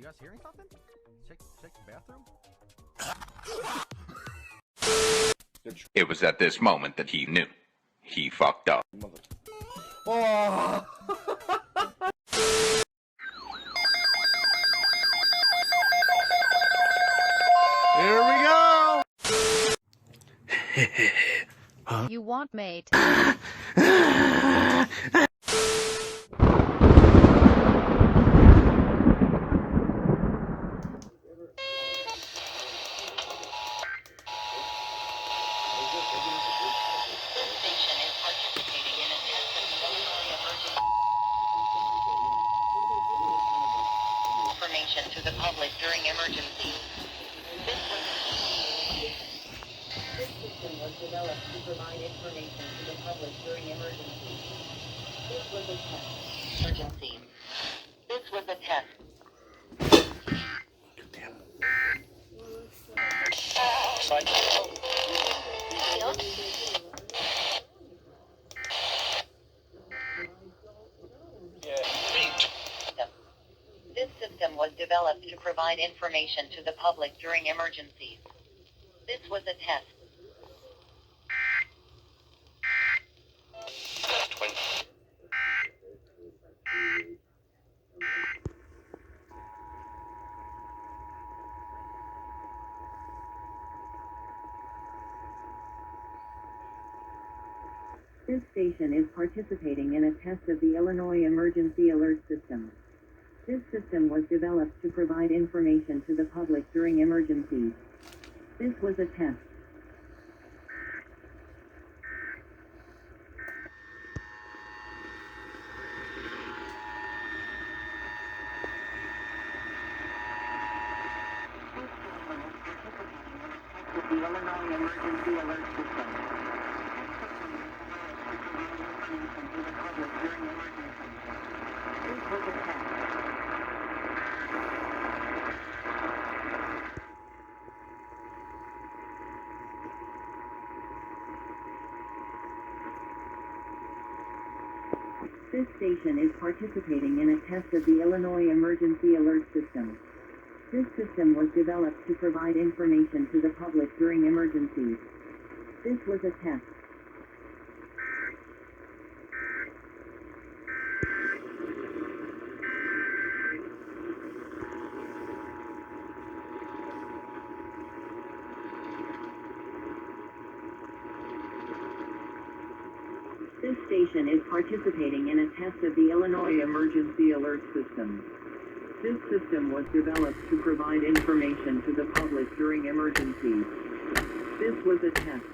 you guys hearing something? Check the bathroom. It was at this moment that he knew. He fucked up. Oh! Here we go! You want mate? Information to the public during emergencies. This system was developed to provide information to the public during emergencies. This was a test. Emergency. This was a test. This system was developed to provide information to the public during emergencies. This was a test. This station is participating in a test of the Illinois Emergency Alert System. This system was developed to provide information to the public during emergencies. This was a test. The Illinois Emergency Alert System. To the public during emergencies. This was a test. This station is participating in a test of the Illinois Emergency Alert System. This system was developed to provide information to the public during emergencies. This was a test. This station is participating in a test of the Illinois Emergency Alert System. This system was developed to provide information to the public during emergencies. This was a test.